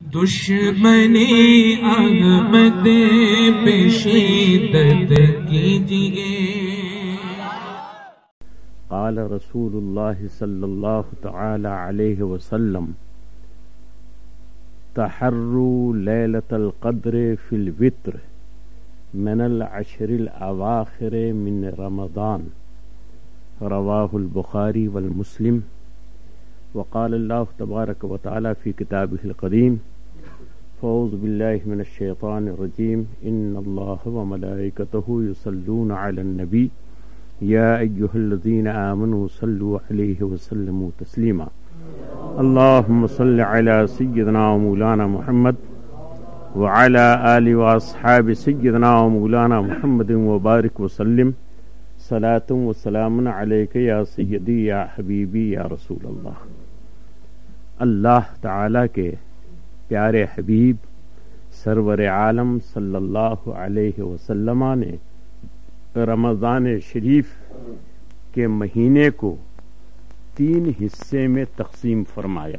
دشمنی احمد پہ شدت کیجئے۔ قال رسول اللہ صلی اللہ تعالی علیہ وسلم تحروا لیلۃ القدر فی الوتر من العشر الاواخر من رمضان، رواہ البخاری والمسلم۔ وقال اللہ تبارک وتعالی فی کتابہ القدیم فاعوذ باللہ من الشیطان الرجیم ان اللہ وملائکتہ یصلون علی النبی یا ایہا الذین آمنوا صلوا علیہ وسلموا تسلیما۔ اللہم صل علی سیدنا و مولانا محمد وعلی آل و اصحاب سیدنا و مولانا محمد وبارک وسلم صلاۃ و سلام علیک یا سیدی یا حبیبی یا رسول اللہ۔ اللہ تعالی کے پیارے حبیب سرور عالم صلی اللہ علیہ وسلم نے رمضان شریف کے مہینے کو 3 حصے میں تقسیم فرمایا،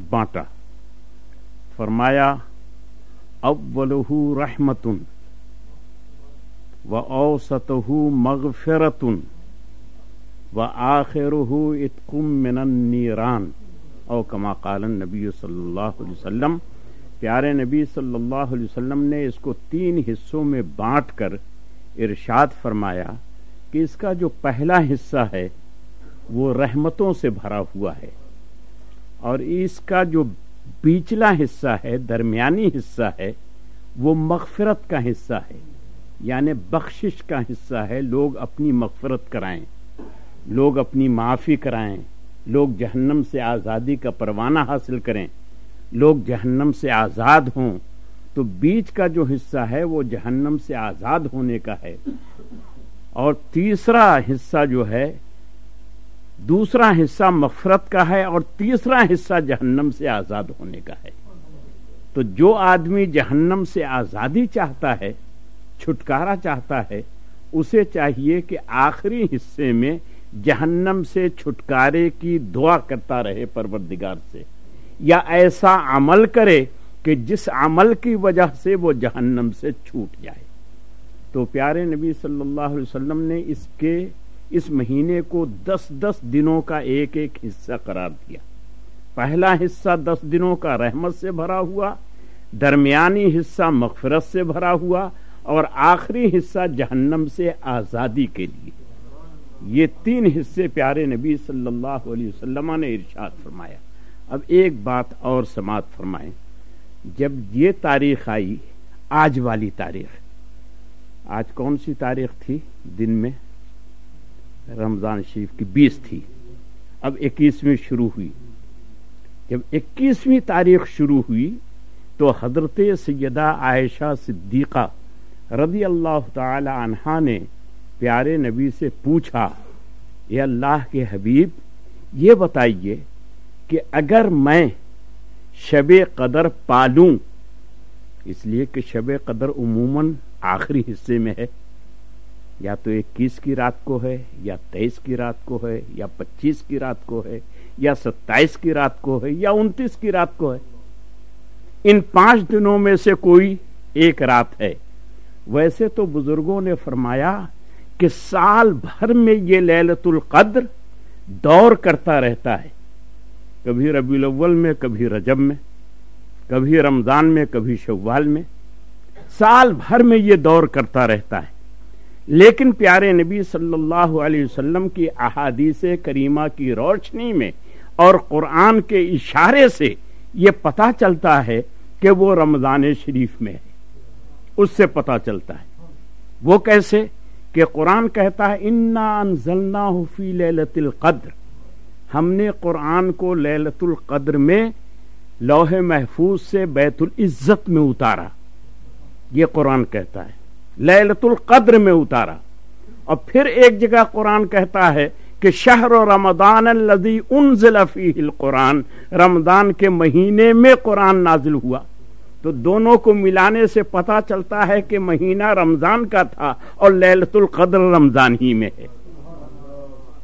بانٹا۔ فرمایا اولہ رحمت و اوسطہ مغفرت و آخرہ عتق من النیران، او کما قال النبی صلی اللہ علیہ وسلم۔ پیارے نبی صلی اللہ علیہ وسلم نے اس کو 3 حصوں میں بانٹ کر ارشاد فرمایا کہ اس کا جو پہلا حصہ ہے وہ رحمتوں سے بھرا ہوا ہے، اور اس کا جو بیچلا حصہ ہے، درمیانی حصہ ہے، وہ مغفرت کا حصہ ہے، یعنی بخشش کا حصہ ہے۔ لوگ اپنی مغفرت کرائیں، لوگ اپنی معافی کرائیں، لوگ جہنم سے آزادی کا پروانہ حاصل کریں، لوگ جہنم سے آزاد ہوں۔ تو بیچ کا جو حصہ ہے وہ جہنم سے آزاد ہونے کا ہے، اور تیسرا حصہ جو ہے، دوسرا حصہ مغفرت کا ہے، اور تیسرا حصہ جہنم سے آزاد ہونے کا ہے۔ تو جو آدمی جہنم سے آزادی چاہتا ہے، چھٹکارا چاہتا ہے، اسے چاہیے کہ آخری حصے میں جہنم سے چھٹکارے کی دعا کرتا رہے پروردگار سے، یا ایسا عمل کرے کہ جس عمل کی وجہ سے وہ جہنم سے چھوٹ جائے۔ تو پیارے نبی صلی اللہ علیہ وسلم نے اس مہینے کو 10 دنوں کا ایک حصہ قرار دیا۔ پہلا حصہ 10 دنوں کا رحمت سے بھرا ہوا، درمیانی حصہ مغفرت سے بھرا ہوا، اور آخری حصہ جہنم سے آزادی کے لیے۔ یہ 3 حصے پیارے نبی صلی اللہ علیہ وسلم نے ارشاد فرمایا۔ اب ایک بات اور سماعت فرمائیں، جب یہ تاریخ آئی، آج والی تاریخ، آج کون سی تاریخ تھی دن میں؟ رمضان شریف کی 20 تھی، اب 21ویں شروع ہوئی۔ جب 21ویں تاریخ شروع ہوئی تو حضرت سیدہ عائشہ صدیقہ رضی اللہ تعالی عنہا نے پیارے نبی سے پوچھا، اے اللہ کے حبیب، یہ بتائیے کہ اگر میں شب قدر پالوں، اس لیے کہ شب قدر عموماً آخری حصے میں ہے، یا تو 21 کی رات کو ہے، یا 23 کی رات کو ہے، یا 25 کی رات کو ہے، یا 27 کی رات کو ہے، یا 29 کی رات کو ہے، ان 5 دنوں میں سے کوئی ایک رات ہے۔ ویسے تو بزرگوں نے فرمایا کہ سال بھر میں یہ لیلۃ القدر دور کرتا رہتا ہے، کبھی ربیع الاول میں، کبھی رجب میں، کبھی رمضان میں، کبھی شوال میں، سال بھر میں یہ دور کرتا رہتا ہے۔ لیکن پیارے نبی صلی اللہ علیہ وسلم کی احادیث کریمہ کی روشنی میں اور قرآن کے اشارے سے یہ پتہ چلتا ہے کہ وہ رمضان شریف میں ہے۔ اس سے پتہ چلتا ہے وہ کیسے کہ قرآن کہتا ہے انا انزلناہ فی لیلۃ القدر، ہم نے قرآن کو لیلۃ القدر میں لوح محفوظ سے بیت العزت میں اتارا۔ یہ قرآن کہتا ہے لیلۃ القدر میں اتارا۔ اور پھر ایک جگہ قرآن کہتا ہے کہ شہر رمضان الذی انزل فیہ القرآن، رمضان کے مہینے میں قرآن نازل ہوا۔ تو دونوں کو ملانے سے پتہ چلتا ہے کہ مہینہ رمضان کا تھا اور لیلۃ القدر رمضان ہی میں ہے۔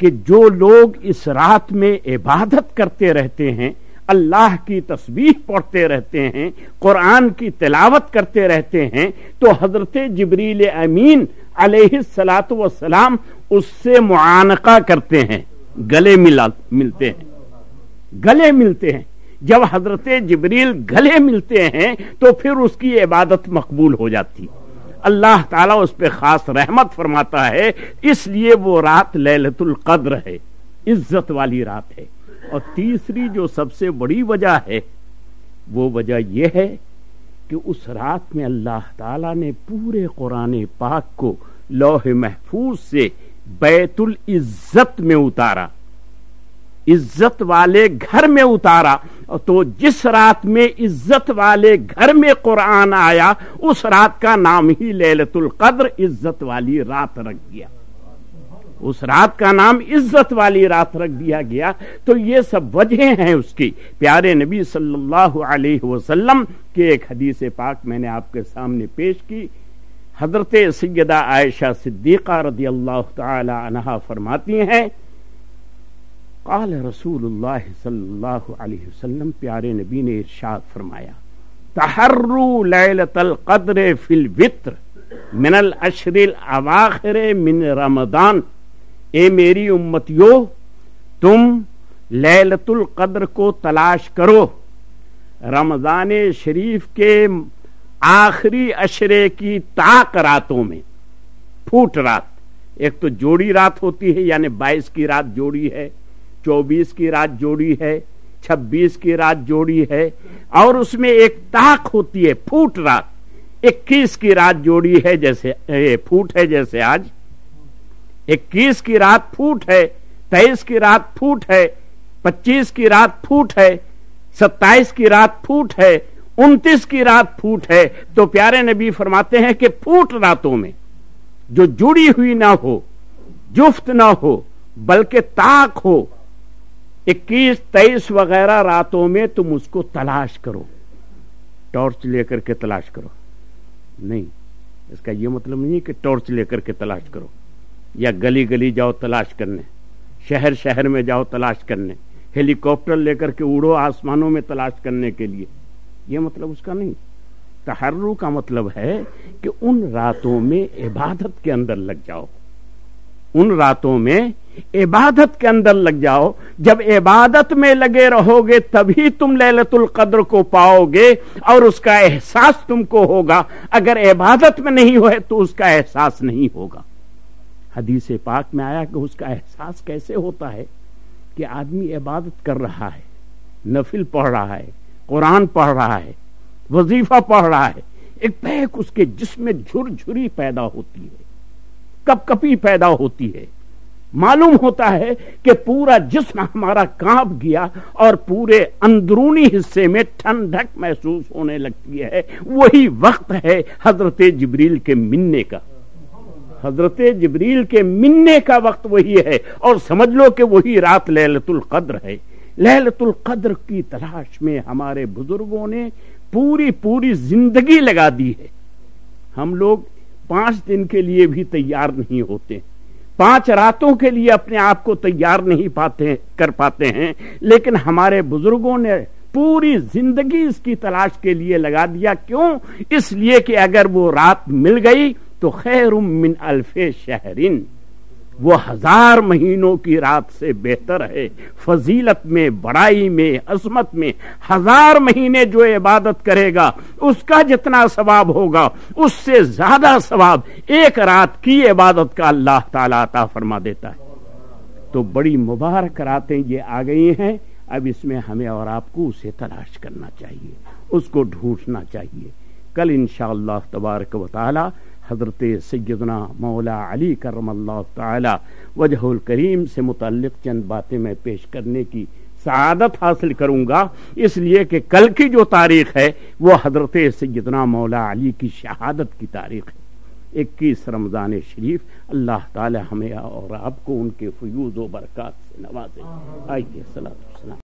کہ جو لوگ اس رات میں عبادت کرتے رہتے ہیں، اللہ کی تسبیح پڑھتے رہتے ہیں، قرآن کی تلاوت کرتے رہتے ہیں، تو حضرت جبریل امین علیہ الصلاۃ والسلام اس سے معانقہ کرتے ہیں، گلے ملتے ہیں، گلے ملتے ہیں۔ جب حضرت جبریل گلے ملتے ہیں تو پھر اس کی عبادت مقبول ہو جاتی، اللہ تعالیٰ اس پہ خاص رحمت فرماتا ہے، اس لیے وہ رات لیلۃ القدر ہے، عزت والی رات ہے۔ اور تیسری جو سب سے بڑی وجہ ہے وہ وجہ یہ ہے کہ اس رات میں اللہ تعالیٰ نے پورے قرآن پاک کو لوح محفوظ سے بیت العزت میں اتارا، عزت والے گھر میں اتارا۔ تو جس رات میں عزت والے گھر میں قرآن آیا اس رات کا نام ہی لیلۃ القدر، عزت والی رات رکھ دیا، اس رات کا نام عزت والی رات رکھ دیا گیا۔ تو یہ سب وجہیں ہیں اس کی۔ پیارے نبی صلی اللہ علیہ وسلم کے ایک حدیث پاک میں نے آپ کے سامنے پیش کی۔ حضرت سیدہ عائشہ صدیقہ رضی اللہ تعالی عنہا فرماتی ہیں، قال رسول اللہ صلی اللہ علیہ وسلم، پیارے نبی نے ارشاد فرمایا، تحروا لیلۃ القدر فی الوتر من العشر الاواخر من رمضان۔ اے میری امتیو، تم لیلۃ القدر کو تلاش کرو رمضان شریف کے آخری عشرے کی طاق راتوں میں۔ پھوٹ رات، ایک تو جوڑی رات ہوتی ہے، یعنی 22 کی رات جوڑی ہے، 24 کی رات جوڑی ہے، 26 کی رات جوڑی ہے، اور اس میں ایک طاق ہوتی ہے پھوٹ رات۔ 21 کی رات جوڑی ہے، جیسے پھوٹ ہے جیسے آج 21 کی رات پھوٹ ہے، 23 کی رات پھوٹ ہے، 25 کی رات پھوٹ ہے، 27 کی رات پھوٹ ہے، 29 کی رات پھوٹ ہے۔ تو پیارے نبی فرماتے ہیں کہ پھوٹ راتوں میں جو جڑی ہوئی نہ ہو، جفت نہ ہو، بلکہ طاق ہو، 21 23 وغیرہ راتوں میں تم اس کو تلاش کرو، ٹارچ لے کر کے تلاش کرو۔ نہیں، اس کا یہ مطلب نہیں کہ ٹارچ لے کر کے تلاش کرو، یا گلی گلی جاؤ تلاش کرنے، شہر شہر میں جاؤ تلاش کرنے، ہیلی کاپٹر لے کر کے اڑو آسمانوں میں تلاش کرنے کے لیے، یہ مطلب اس کا نہیں۔ تحرر کا مطلب ہے کہ ان راتوں میں عبادت کے اندر لگ جاؤ، ان راتوں میں عبادت کے اندر لگ جاؤ۔ جب عبادت میں لگے رہو گے تبھی تم لیلۃ القدر کو پاؤ گے اور اس کا احساس تم کو ہوگا۔ اگر عبادت میں نہیں ہوئے تو اس کا احساس نہیں ہوگا۔ حدیث پاک میں آیا کہ اس کا احساس کیسے ہوتا ہے کہ آدمی عبادت کر رہا ہے، نفل پڑھ رہا ہے، قرآن پڑھ رہا ہے، وظیفہ پڑھ رہا ہے، ایک بیک اس کے جسم میں جھرجھری پیدا ہوتی ہے، کپ کپی پیدا ہوتی ہے، معلوم ہوتا ہے کہ پورا جسم ہمارا کانپ گیا اور پورے اندرونی حصے میں ٹھنڈک محسوس ہونے لگتی ہے۔ وہی وقت ہے حضرت جبریل کے ملنے کا، حضرت جبریل کے ملنے کا وقت وہی ہے، اور سمجھ لو کہ وہی رات لیلۃ القدر ہے۔ لیلۃ القدر کی تلاش میں ہمارے بزرگوں نے پوری زندگی لگا دی ہے۔ ہم لوگ 5 دن کے لیے بھی تیار نہیں ہوتے، 5 راتوں کے لیے اپنے آپ کو تیار نہیں کر پاتے ہیں، لیکن ہمارے بزرگوں نے پوری زندگی اس کی تلاش کے لیے لگا دیا۔ کیوں؟ اس لیے کہ اگر وہ رات مل گئی تو خیر من الف شہر، وہ 1000 مہینوں کی رات سے بہتر ہے، فضیلت میں، بڑائی میں، عظمت میں۔ 1000 مہینے جو عبادت کرے گا اس کا جتنا ثواب ہوگا اس سے زیادہ ثواب ایک رات کی عبادت کا اللہ تعالیٰ عطا فرما دیتا ہے۔ تو بڑی مبارک راتیں یہ آ گئی ہیں، اب اس میں ہمیں اور آپ کو اسے تلاش کرنا چاہیے، اس کو ڈھونڈنا چاہیے۔ کل انشاءاللہ تبارک و تعالی حضرت سیدنا مولا علی کرم اللہ تعالی وجہ الکریم سے متعلق چند باتیں میں پیش کرنے کی سعادت حاصل کروں گا، اس لیے کہ کل کی جو تاریخ ہے وہ حضرت سیدنا مولا علی کی شہادت کی تاریخ ہے، 21 رمضان شریف۔ اللہ تعالی ہمیں اور آپ کو ان کے فیوز و برکات سے نوازے۔ آئیے صلاۃ والسلام۔